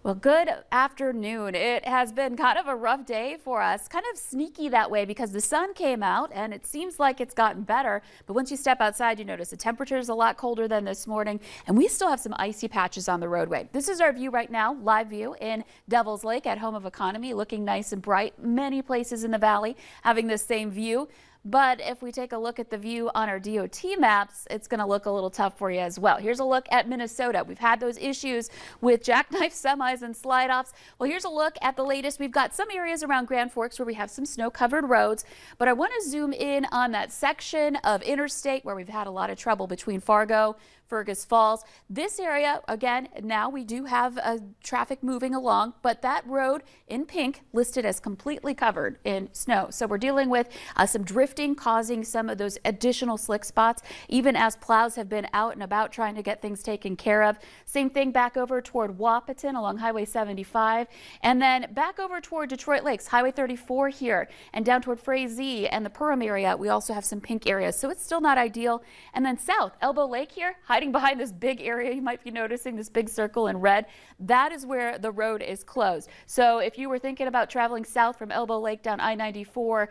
Well, good afternoon. It has been kind of a rough day for us, kind of sneaky that way because the sun came out and it seems like it's gotten better. But once you step outside, you notice the temperature is a lot colder than this morning, and we still have some icy patches on the roadway. This is our view right now, live view in Devil's Lake at Home of Economy, looking nice and bright. Many places in the valley having this same view. But if we take a look at the view on our DOT maps, it's going to look a little tough for you as well. Here's a look at Minnesota. We've had those issues with jackknife semis and slide offs. Well, here's a look at the latest. We've got some areas around Grand Forks where we have some snow covered roads, but I want to zoom in on that section of interstate where we've had a lot of trouble between Fargo, Fergus Falls. This area, again, now we do have traffic moving along, but that road in pink listed as completely covered in snow. So we're dealing with some drifting causing some of those additional slick spots, even as plows have been out and about trying to get things taken care of. Same thing back over toward Wahpeton along Highway 75, and then back over toward Detroit Lakes, Highway 34 here, and down toward Frazee and the Perham area. We also have some pink areas, so it's still not ideal. And then south, Elbow Lake here, hiding behind this big area, you might be noticing this big circle in red. That is where the road is closed. So if you were thinking about traveling south from Elbow Lake down I-94,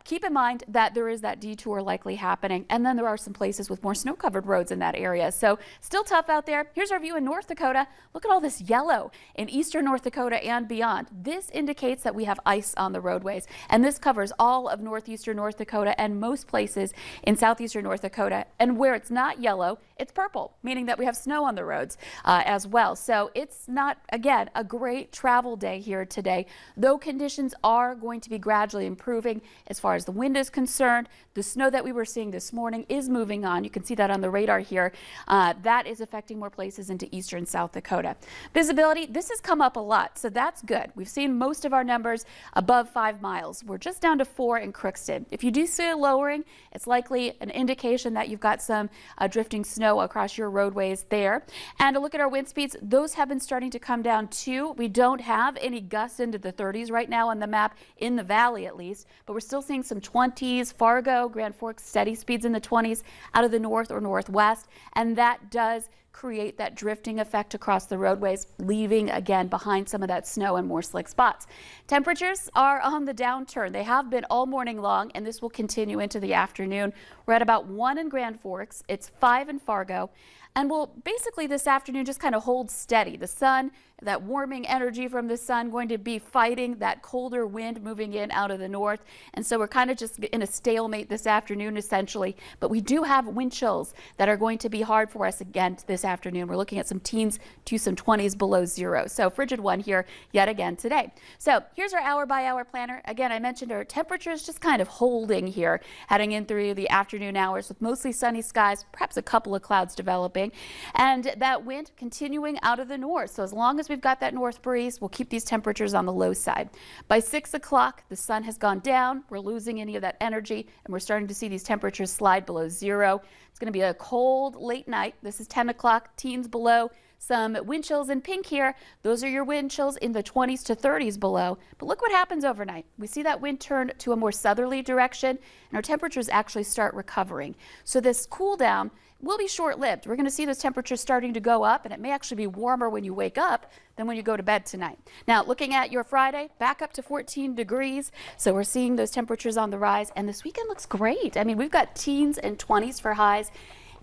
keep in mind that there is that detour likely happening. And then there are some places with more snow-covered roads in that area. So still tough out there. Here's our view in North Dakota. Look at all this yellow in eastern North Dakota and beyond. This indicates that we have ice on the roadways. And this covers all of northeastern North Dakota and most places in southeastern North Dakota. And where it's not yellow, it's purple, meaning that we have snow on the roads as well. So it's not, again, a great travel day here today, though conditions are going to be gradually improving as far as the wind is concerned. The snow that we were seeing this morning is moving on. You can see that on the radar here. That is affecting more places into eastern South Dakota. Visibility, this has come up a lot, so that's good. We've seen most of our numbers above 5 miles. We're just down to 4 in Crookston. If you do see a lowering, it's likely an indication that you've got some drifting snow across your roadways there. And to look at our wind speeds, those have been starting to come down too. We don't have any gusts into the 30s right now on the map, in the valley at least, but we're still seeing some 20s, Fargo, Grand Forks, steady speeds in the 20s out of the north or northwest, and that does create that drifting effect across the roadways, leaving again behind some of that snow and more slick spots. Temperatures are on the downturn. They have been all morning long, and this will continue into the afternoon. We're at about 1 in Grand Forks. It's 5 in Fargo. And we'll basically this afternoon just kind of hold steady. The sun, that warming energy from the sun, going to be fighting that colder wind moving in out of the north. And so we're kind of just in a stalemate this afternoon essentially. But we do have wind chills that are going to be hard for us again this afternoon. We're looking at some teens to some 20s below zero. So frigid one here yet again today. So here's our hour by hour planner. Again, I mentioned our temperatures just kind of holding here, heading in through the afternoon hours with mostly sunny skies, perhaps a couple of clouds developing. And that wind continuing out of the north. So as long as we've got that north breeze, we'll keep these temperatures on the low side. By 6 o'clock, the sun has gone down. We're losing any of that energy, and we're starting to see these temperatures slide below zero. It's going to be a cold late night. This is 10 o'clock, teens below. Some wind chills in pink here. Those are your wind chills in the 20s to 30s below. But look what happens overnight. We see that wind turn to a more southerly direction, and our temperatures actually start recovering. So this cool down will be short-lived. We're going to see those temperatures starting to go up, and it may actually be warmer when you wake up than when you go to bed tonight. Now, looking at your Friday, back up to 14 degrees. So we're seeing those temperatures on the rise, and this weekend looks great. I mean, we've got teens and 20s for highs.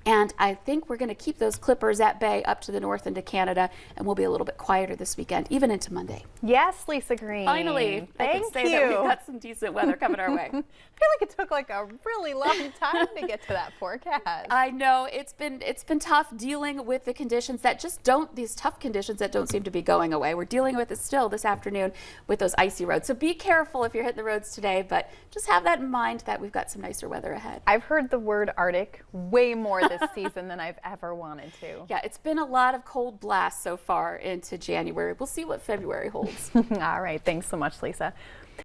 And I think we're going to keep those clippers at bay up to the north into Canada, and we'll be a little bit quieter this weekend, even into Monday. Yes, Lisa Green. Finally, I can say that we've got some decent weather coming our way. I feel like it took like a really long time to get to that forecast. I know it's been tough dealing with the conditions that just don't, these tough conditions that don't seem to be going away. We're dealing with it still this afternoon with those icy roads. So be careful if you're hitting the roads today, but just have that in mind that we've got some nicer weather ahead. I've heard the word Arctic way more this season than I've ever wanted to. Yeah, it's been a lot of cold blasts so far into January. We'll see what February holds. All right, thanks so much, Lisa.